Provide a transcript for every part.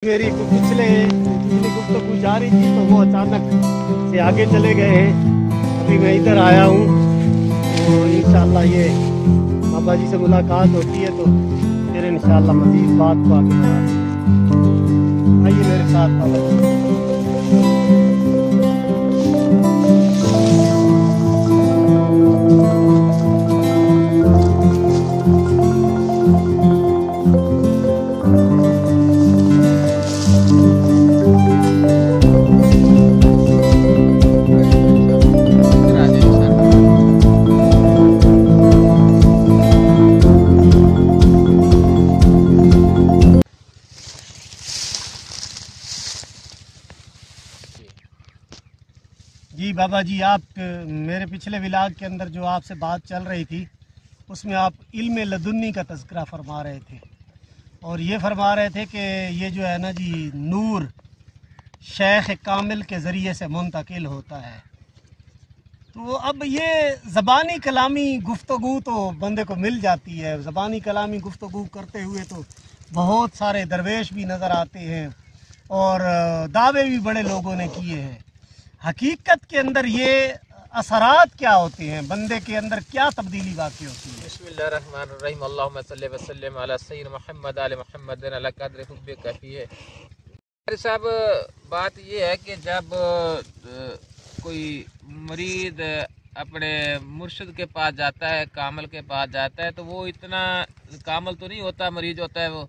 मेरी पिछली गुफ्तगू जारी थी तो वो अचानक से आगे चले गए हैं। अभी मैं इधर आया हूँ तो इंशाल्लाह ये बाबा जी से मुलाकात होती है तो फिर इंशाल्लाह मज़ीद बात को आगे बढ़ाते हैं। आइए मेरे साथ बाबा जी। जी बाबा जी, आप मेरे पिछले विलाग के अंदर जो आपसे बात चल रही थी उसमें आप इल्म लदुन्नी का तज़किरा फरमा रहे थे और ये फरमा रहे थे कि ये जो है ना जी नूर शेख कामिल के ज़रिए से मुंतकिल होता है। तो अब ये ज़बानी कलामी गुफ्तगू तो बंदे को मिल जाती है। ज़बानी कलामी गुफ्तगू करते हुए तो बहुत सारे दरवेश भी नज़र आते हैं और दावे भी बड़े लोगों ने किए हैं। हकीकत के अंदर ये असरात क्या होते हैं, बंदे के अंदर क्या तब्दीली वाक़ई होती है? बिस्मिल्लाहिर्रहमानिर्रहीम अल्लाहुम्मा सल्ली व सल्लिम अला सय्यिदिना मुहम्मद आले मुहम्मद अला क़द्रि हुब्बि काफ़ी है। साहब, बात ये है कि जब कोई मुरीद अपने मुर्शिद के पास जाता है, कामल के पास जाता है, तो वो इतना कामल तो नहीं होता, मरीज होता है वो,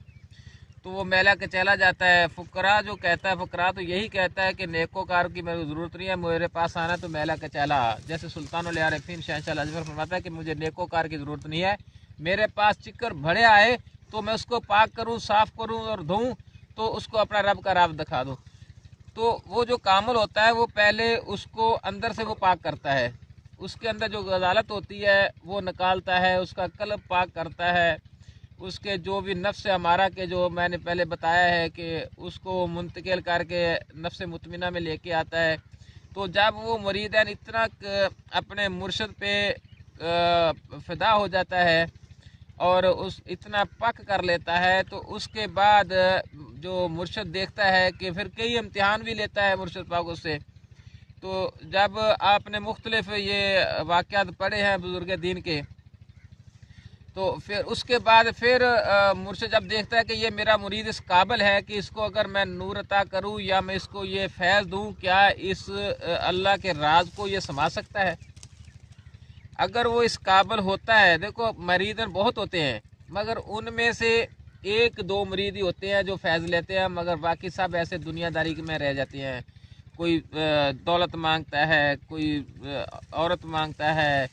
तो वो मेला के चला जाता है। फुकरा जो कहता है, फुकरा तो यही कहता है कि नेकोकार की मेरी ज़रूरत नहीं है, मेरे पास आना तो मेला के चला। जैसे सुल्तानुल आरिफीन शहंशाह अजमल फरमाता है कि मुझे नेकोकार की ज़रूरत नहीं है, मेरे पास चिक्कर भरे आए तो मैं उसको पाक करूँ, साफ़ करूँ और धोऊँ, तो उसको अपना रब का राब दिखा दूँ। तो वो जो कामल होता है वो पहले उसको अंदर से वो पाक करता है, उसके अंदर जो गजालत होती है वो निकालता है, उसका कल्ब पाक करता है, उसके जो भी नफ्स हमारा के जो मैंने पहले बताया है कि उसको मुंतकिल करके नफ्स मुतमिना में लेके आता है। तो जब वो मुरीदन इतना अपने मुर्शिद पे फ़िदा हो जाता है और उस इतना पक कर लेता है, तो उसके बाद जो मुर्शिद देखता है कि फिर कई इम्तिहान भी लेता है मुर्शिद पाक उससे। तो जब आपने मुख्तलिफ ये वाक़यात पढ़े हैं बुज़ुर्ग दीन के, तो फिर उसके बाद फिर मुर्शिद जब देखता है कि ये मेरा मुरीद इस काबिल है कि इसको अगर मैं नूर अता करूँ या मैं इसको ये फैज़ दूँ, क्या इस अल्लाह के राज को ये समा सकता है। अगर वो इस काबिल होता है, देखो मरीदन बहुत होते हैं मगर उनमें से एक दो मरीद ही होते हैं जो फैज़ लेते हैं, मगर बाकी सब ऐसे दुनियादारी में रह जाते हैं। कोई दौलत मांगता है, कोई औरत मांगता है,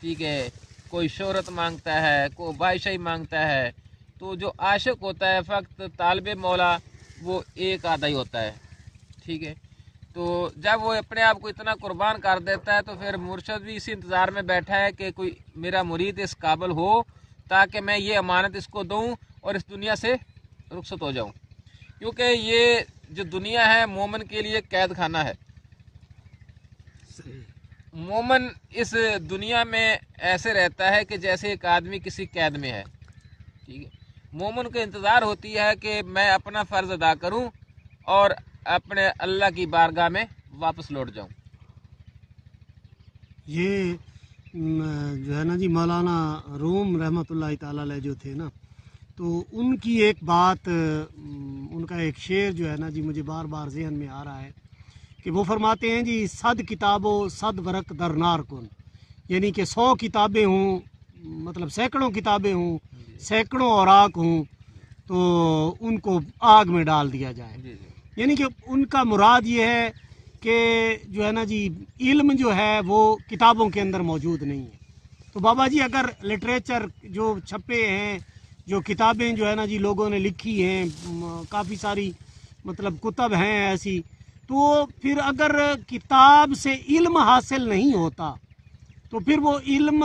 ठीक है, कोई शोहरत मांगता है, कोई बादशाही मांगता है। तो जो आशिक होता है फ़क्त तालिब मौला, वो एक आधा ही होता है, ठीक है। तो जब वो अपने आप को इतना कुर्बान कर देता है तो फिर मुर्शिद भी इसी इंतज़ार में बैठा है कि कोई मेरा मुरीद इस काबिल हो ताकि मैं ये अमानत इसको दूँ और इस दुनिया से रुखसत हो जाऊँ। क्योंकि ये जो दुनिया है मोमिन के लिए कैद खाना है। मोमिन इस दुनिया में ऐसे रहता है कि जैसे एक आदमी किसी कैद में है, ठीक है। मोमिन को इंतज़ार होती है कि मैं अपना फ़र्ज़ अदा करूं और अपने अल्लाह की बारगाह में वापस लौट जाऊं। ये जो है ना जी मौलाना रूम रहमतुल्लाह ताला अलैह जो थे ना, तो उनकी एक बात, उनका एक शेर जो है ना जी मुझे बार बार जहन में आ रहा है कि वो फरमाते हैं जी सद किताबो सद वरक दरनार कुन, यानी कि 100 किताबें हों, मतलब सैकड़ों किताबें हों, सैकड़ों औराक हों, तो उनको आग में डाल दिया जाए। यानी कि उनका मुराद ये है कि जो है ना जी इल्म जो है वो किताबों के अंदर मौजूद नहीं है। तो बाबा जी अगर लिटरेचर जो छपे हैं, जो किताबें जो है ना जी लोगों ने लिखी हैं, काफ़ी सारी मतलब कुतब हैं ऐसी, तो फिर अगर किताब से इल्म हासिल नहीं होता तो फिर वो इल्म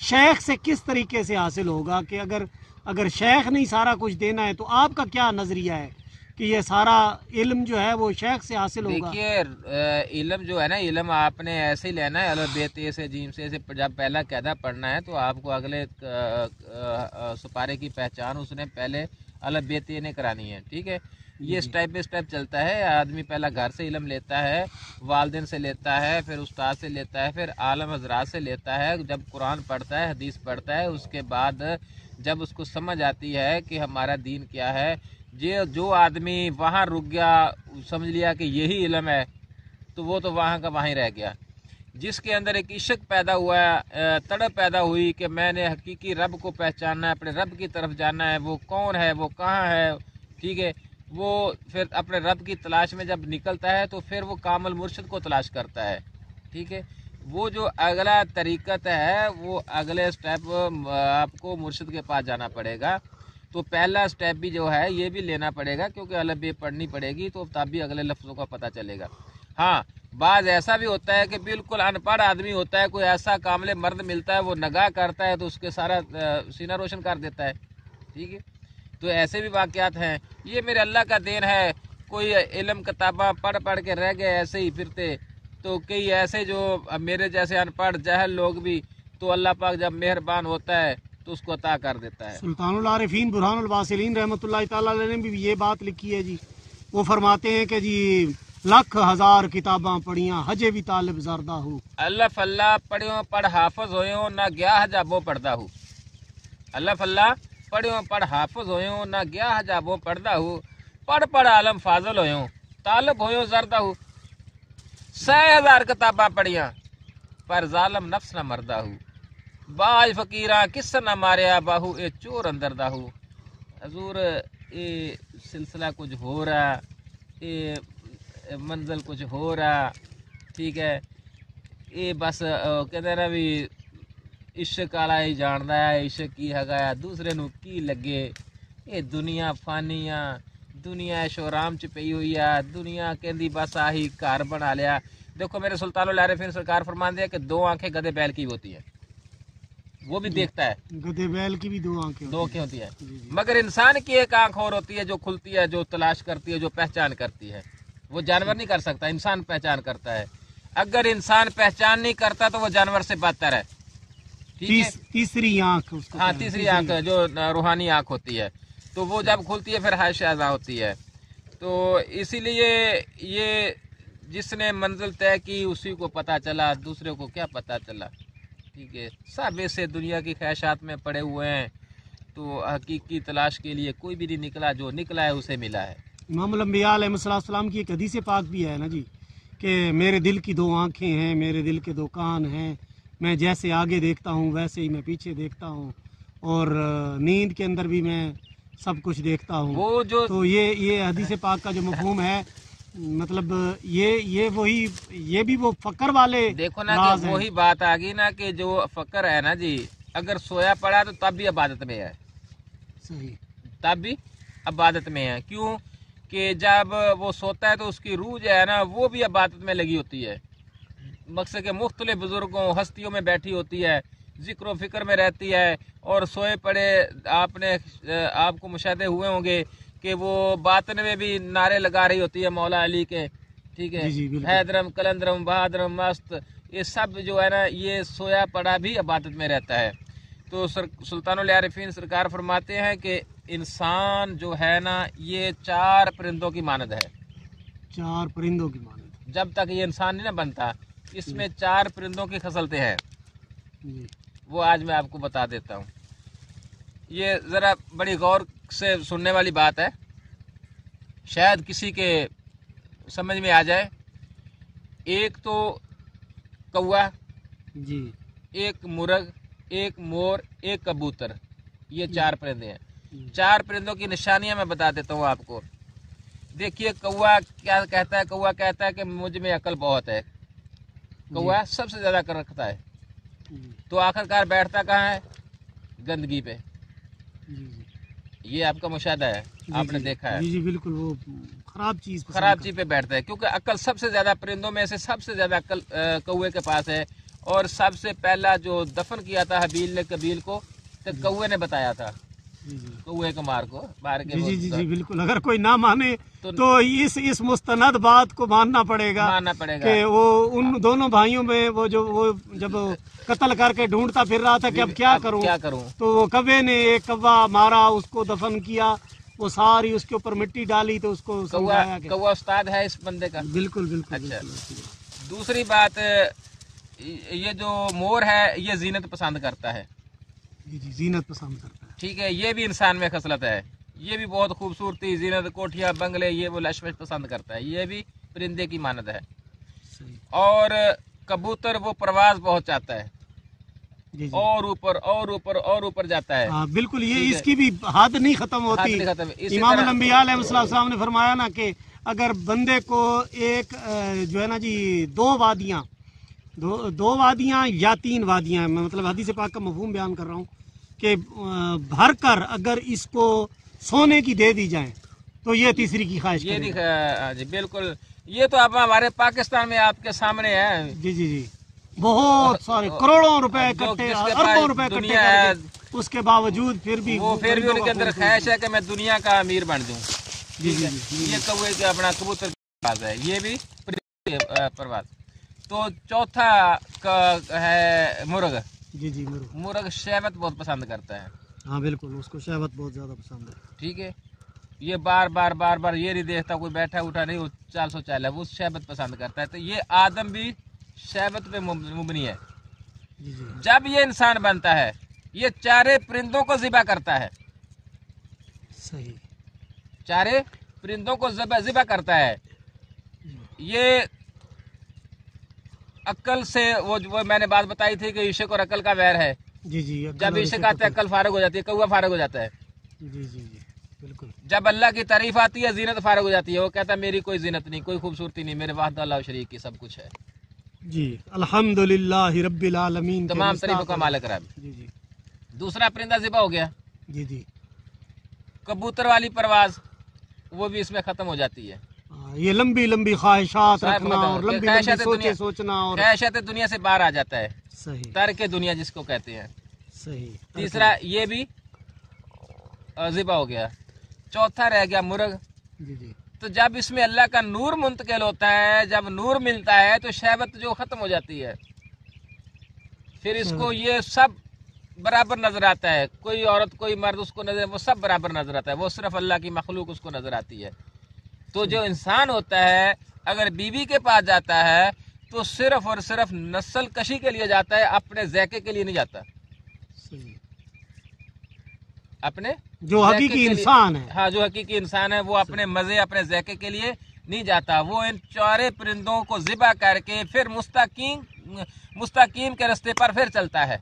शेख से किस तरीके से हासिल होगा? कि अगर शेख नहीं सारा कुछ देना है तो आपका क्या नज़रिया है कि ये सारा इल्म जो है वो शेख से हासिल होगा? देखिए, इल्म जो है ना, इल्म आपने ऐसे ही लेना है, अल बेते से जीम से जब पहला कायदा पढ़ना है तो आपको अगले सुपारे की पहचान उसने पहले अलग बेते नहीं करानी है, ठीक है। ये स्टेप बाय स्टेप चलता है। आदमी पहला घर से इल्म लेता है, वालिदैन से लेता है, फिर उस्ताद से लेता है, फिर आलम हजरात से लेता है। जब कुरान पढ़ता है, हदीस पढ़ता है, उसके बाद जब उसको समझ आती है कि हमारा दीन क्या है, जो आदमी वहाँ रुक गया, समझ लिया कि यही इल्म है, तो वो तो वहाँ का वहीं रह गया। जिसके अंदर एक इश्क पैदा हुआ, तड़प पैदा हुई कि मैंने हकीकी रब को पहचानना है, अपने रब की तरफ जाना है, वो कौन है, वो कहाँ है, ठीक है। वो फिर अपने रब की तलाश में जब निकलता है तो फिर वो कामिल मुर्शिद को तलाश करता है, ठीक है। वो जो अगला तरीक़त है, वो अगले स्टेप आपको मुर्शिद के पास जाना पड़ेगा। तो पहला स्टेप भी जो है ये भी लेना पड़ेगा, क्योंकि अलग बे पढ़नी पड़ेगी, तो तब भी अगले लफ्ज़ों का पता चलेगा। हाँ, बाज़ ऐसा भी होता है कि बिल्कुल अनपढ़ आदमी होता है, कोई ऐसा कामले मर्द मिलता है, वो नगाह करता है तो उसके सारा सीना रोशन कर देता है, ठीक है। तो ऐसे भी वाक़यात हैं। ये मेरे अल्लाह का देन है। कोई इल्म किताबा पढ़ पढ़ के रह गए ऐसे ही फिरते, तो कई ऐसे जो मेरे जैसे अनपढ़ जहल लोग भी, तो अल्लाह पाक जब मेहरबान होता है तो उसको अता कर देता है। सुल्तानुल आरिफीन बुरहानुल वासिलीन रहमतुल्लाहि ताला अलैह ने भी ये बात लिखी है जी। वो फरमाते हैं कि जी लख हजार किताबां पढ़ियां हजे भी तालिब ज़रदा हूँ। अल्लाह फल्ला पढ़ियो पढ़ हाफज होयो ना गया हजाबो पढ़दा हूँ। अल्लाह फल्ला पढ़ियो पढ़ हाफज होयो ना गया हजाबो पढ़दा हूँ। पढ़ पढ़ आलम फाजल होयो तालिब होयो ज़रदा हूँ। 100,000 किताबां पढ़ियां पर जालम नफ्स न मरदा हूँ। बाज फकीरा किस न मारिया बाहू ए चोर अंदर दाहू। हजूर ये सिलसिला कुछ हो रहा, ये मंजिल कुछ हो रहा, ठीक है। ये बस कहते ना भी इश्क आला ही जानदा है, इश्क की हैगा, दूसरे नू की लगे। ये दुनिया फानिया, दुनिया ऐशोराम च पई हुई है। दुनिया कहती बस आही घर बना लिया। देखो मेरे सुल्तानुल आरिफीन सरकार फरमाते हैं कि 2 आंखें गधे बैल की होती है, वो भी देखता है। गधे बैल की भी 2 आंखें होती है, मगर इंसान की एक आंख और होती है जो खुलती है, जो तलाश करती है, जो पहचान करती है। वो जानवर नहीं कर सकता, इंसान पहचान करता है। अगर इंसान पहचान नहीं करता तो वो जानवर से बदतर है, ठीक है। तीसरी आंख उसको, हाँ, तीसरी आंख जो रूहानी आंख होती है, तो वो जब खुलती है फिर हाशियाज़ा होती है। तो इसीलिए ये जिसने मंजिल तय की उसी को पता चला, दूसरे को क्या पता चला, ठीक है। सब ऐसे दुनिया की ख्वाहिशात में पड़े हुए हैं, तो हकीकी तलाश के लिए कोई भी नहीं निकला, जो निकला है उसे मिला है। इमामुल अंबिया अलैहिस्सलाम की एक हदीस पाक भी है ना जी, कि मेरे दिल की 2 आंखें हैं, मेरे दिल के 2 कान हैं, मैं जैसे आगे देखता हूँ वैसे ही मैं पीछे देखता हूँ, और नींद के अंदर भी मैं सब कुछ देखता हूँ। वो जो तो ये हदीस पाक का जो मफहूम है, मतलब ये वही, ये भी वो फकर वाले देखो ना कि वही बात आ गई ना कि जो फकर है ना जी, अगर सोया पड़ा तो तब भी इबादत में है, सही, तब भी इबादत में है। क्यों कि जब वो सोता है तो उसकी रूह जो है ना वो भी इबादत में लगी होती है। मकसद के मुख्तलिफ बुजुर्गों हस्तियों में बैठी होती है, जिक्र फिक्र में रहती है, और सोए पड़े आपको मुशाहदे हुए होंगे कि वो बातन में भी नारे लगा रही होती है मौला अली के, ठीक है। हैदरम कलंदरम बहादरम मस्त, ये सब जो है ना ये सोया पड़ा भी इबादत में रहता है। तो सुल्तानुल आरिफीन सरकार फरमाते हैं कि इंसान जो है ना ये 4 परिंदों की मानद है। 4 परिंदों की मानद। जब तक ये इंसान नहीं ना बनता, इसमें 4 परिंदों की खसलतें हैं। वो आज मैं आपको बता देता हूँ। ये ज़रा बड़ी गौर से सुनने वाली बात है, शायद किसी के समझ में आ जाए। एक तो कौवा जी, एक मुर्ग, एक मोर, एक कबूतर, ये 4 परिंदे हैं। 4 परिंदों की निशानियां मैं बता देता हूँ आपको। देखिए कौवा क्या कहता है, कौवा कहता है कि मुझ में अकल बहुत है। कौवा सबसे ज्यादा अकल रखता है, तो आखिरकार बैठता कहाँ है? गंदगी पे। ये आपका मुशाहदा है, आपने देखा है। जी बिल्कुल, वो खराब चीज पे बैठता है, क्योंकि अकल सबसे ज्यादा परिंदों में से सबसे ज्यादा अकल कौवे के पास है। और सबसे पहला जो दफन किया था हबील ने कबील को, तो कौवे ने बताया था, कौवे को मार के। जी बिल्कुल, अगर कोई ना माने तो इस मुस्तनद बात को मानना पड़ेगा कि वो उन दोनों भाइयों में वो जब कत्ल करके ढूंढता फिर रहा था कि अब क्या करूं, तो वो कौवे ने एक कौवा मारा, उसको दफन किया, वो सारी उसके ऊपर मिट्टी डाली तो उसको समझाया कि कौवा उस्ताद है इस बंदे का। बिल्कुल बिल्कुल। अच्छा, बिल्कुल। दूसरी बात, ये जो मोर है ये जीनत पसंद करता है। जी जी, जीनत पसंद करता है। ठीक है, ये भी इंसान में खसलत है। ये भी बहुत खूबसूरती, जीनत, कोठिया, बंगले, ये वो लश्वश पसंद करता है। ये भी परिंदे की मानद है। सही। और कबूतर वो परवाज बहुत चाहता है, जी जी। और ऊपर और ऊपर और ऊपर जाता है। हाँ बिल्कुल, ये ठीक है। इसकी भी हद नहीं खत्म हाथ होती। नहीं खत्म। इसी इमाम तरह अंबिया अलैहिस्सलाम ने फरमाया ना कि अगर बंदे को एक जो है ना जी दो वादियाँ या 3 वादियाँ, मैं मतलब हदीस पाक का मफहूम बयान कर रहा हूँ कि भर कर अगर इसको सोने की दे दी जाए तो ये तीसरी की ख्वाहिश ये करेगा। जी बिल्कुल। ये तो अब हमारे पाकिस्तान में आपके सामने है। जी जी जी, बहुत सारे करोड़ों रुपए इकट्ठे, जिसके अरबों रुपए पास इकट्ठे दुनिया है, करके उसके बावजूद फिर भी उनके अंदर ख्वाहिश है कि मैं दुनिया का अमीर बन जाऊं। जी ठीक है, जी। ये कौवे के अपना कबूतर परवाज है, ये भी परवाज। तो चौथा का है मुर्ग। जी जी, मुर्ग शहवत बहुत पसंद करता है। हाँ बिल्कुल, उसको शहवत बहुत ज्यादा पसंद है। ठीक है, ये बार बार ये नहीं देखता कोई बैठा उठा नहीं, वो 400 है, वो शहबत पसंद करता है। तो ये आदम भी शहबत पे मुबनी है। जी जी। जब ये इंसान बनता है, ये चारे परिंदों को ज़िबा करता है। सही। चारे परिंदों को ज़िबा करता है। ये अक्ल से, वो मैंने बात बताई थी कि इश्क और अक्ल का वैर है। जी जी। जब इश्क आता है अक्ल फारग हो जाती है, कौवा फारग हो जाता है। जी जी जी, बिल्कुल। जब अल्लाह की तारीफ आती है, जीनत फारग हो जाती है। वो कहता है मेरी कोई जीनत नहीं, कोई खूबसूरती नहीं, मेरे वाहिद अल्लाह शरीक की सब कुछ है। जी, अल्हम्दुलिल्लाह रब्बिल आलमीन, तमाम तारीफों का मालिक रब। जी जी। दूसरा परिंदा ज़िबा हो गया। जी जी। कबूतर वाली परवाज वो भी इसमें खत्म हो जाती है। ये लंबी लंबी ख्वाहिशात रखना और लंबी लंबी सोचे सोचना और ख्वाहिशात दुनिया से बाहर आ जाता है। सही। तर्क दुनिया जिसको कहते हैं। सही। तीसरा ये भी ज़िबा हो गया। चौथा रह गया मुर्ग। जी जी। तो जब इसमें अल्लाह का नूर मुंतकिल होता है, जब नूर मिलता है तो शहवत जो खत्म हो जाती है, फिर इसको ये सब बराबर नजर आता है। कोई औरत कोई मर्द उसको नजर, वो सब बराबर नजर आता है। वो सिर्फ अल्लाह की मखलूक उसको नजर आती है। तो जो इंसान होता है अगर बीवी के पास जाता है तो सिर्फ और सिर्फ नस्ल कशी के लिए जाता है, अपने ज़ैके के लिए नहीं जाता। सही। अपने जो हकीकी इंसान है, हाँ, जो हकीकी इंसान है वो अपने मजे, अपने ज़ैके के लिए नहीं जाता। वो इन चारे परिंदों को ज़िबा करके फिर मुस्तकीम के रास्ते पर फिर चलता है।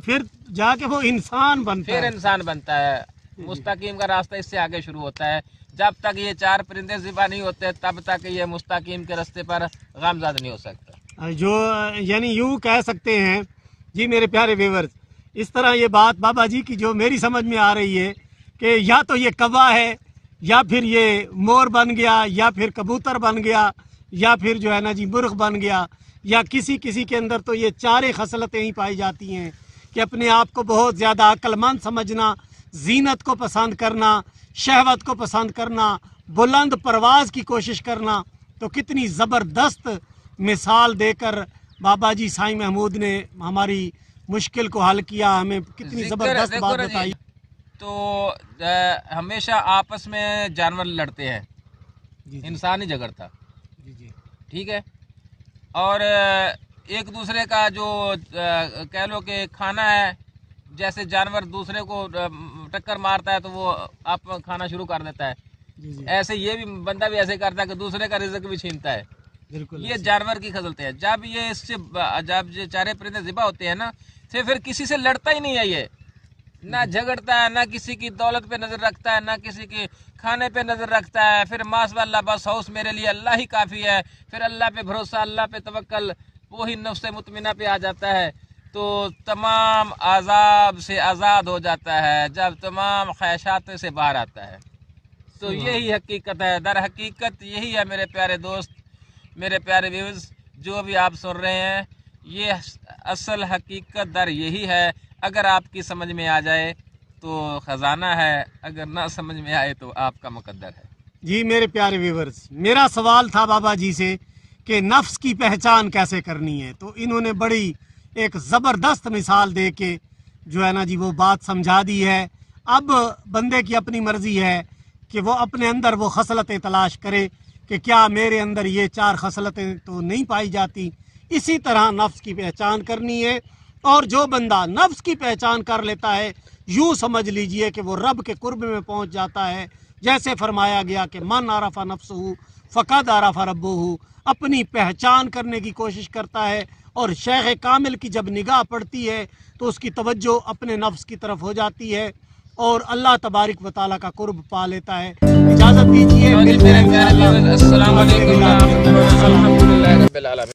फिर जाके वो इंसान बनता है। फिर इंसान बनता है। मुस्तकीम का रास्ता इससे आगे शुरू होता है। जब तक ये 4 परिंदे ज़िबा नहीं होते तब तक ये मुस्तकीम के रास्ते पर गामज़द नहीं हो सकता। जो यानी यूँ कह सकते हैं जी मेरे प्यारे व्यूअर्स, इस तरह ये बात बाबा जी की जो मेरी समझ में आ रही है कि या तो ये कौवा है, या फिर ये मोर बन गया, या फिर कबूतर बन गया, या फिर जो है ना जी मुर्ग बन गया, या किसी किसी के अंदर तो ये चारे खसलतें ही पाई जाती हैं कि अपने आप को बहुत ज़्यादा अक्लमंद समझना, जीनत को पसंद करना, शहवत को पसंद करना, बुलंद परवाज की कोशिश करना। तो कितनी ज़बरदस्त मिसाल देकर बाबा जी साईं महमूद ने हमारी मुश्किल को हल किया, हमें कितनी ज़बरदस्त बात बताई। तो हमेशा आपस में जानवर लड़ते हैं, इंसान ही झगड़ता। जी जी। ठीक है, और एक दूसरे का जो कह लो कि खाना है, जैसे जानवर दूसरे को टक्कर मारता है तो वो आप खाना शुरू कर देता है। जी जी। ऐसे ये भी बंदा भी ऐसे करता है कि दूसरे का रिज़्क भी छीनता है। बिल्कुल, ये जानवर की खसलते हैं। जब ये इससे जब ये चारे परिंदे ज़िबा होते हैं ना, तो फिर किसी से लड़ता ही नहीं है। ये ना झगड़ता है, ना किसी की दौलत पे नजर रखता है, ना किसी के खाने पे नजर रखता है। फिर माशाअल्लाह बस हाउस मेरे लिए अल्लाह ही काफ़ी है। फिर अल्लाह पे भरोसा, अल्लाह पे तवक्कल, वही नफ्स मुतमिना पे आ जाता है। तो तमाम आज़ाब से आज़ाद हो जाता है, जब तमाम ख्वाहिशात से बाहर आता है। तो यही हकीकत है, दर हकीकत यही है मेरे प्यारे दोस्त, मेरे प्यारे व्यूअर्स, जो भी आप सुन रहे हैं, ये असल हकीकत दर यही है। अगर आपकी समझ में आ जाए तो ख़जाना है, अगर ना समझ में आए तो आपका मुकद्दर है। जी मेरे प्यारे व्यूअर्स, मेरा सवाल था बाबा जी से कि नफ्स की पहचान कैसे करनी है, तो इन्होंने बड़ी एक ज़बरदस्त मिसाल दे के जो है ना जी वो बात समझा दी है। अब बंदे की अपनी मर्जी है कि वो अपने अंदर वो खसलतें तलाश करे कि क्या मेरे अंदर ये 4 खसलतें तो नहीं पाई जाती। इसी तरह नफ्स की पहचान करनी है, और जो बंदा नफ्स की पहचान कर लेता है, यूँ समझ लीजिए कि वो रब के कुर्ब में पहुँच जाता है। जैसे फरमाया गया कि मन आरफा नफ्सहू फ़क़द आरफा रब्बहू, अपनी पहचान करने की कोशिश करता है, और शेख कामिल की जब निगाह पड़ती है तो उसकी तवज्जो अपने नफ्स की तरफ हो जाती है और अल्लाह तबारिक व तआला का कुर्ब पा लेता है। इजाज़त दीजिए, मिलते हैं।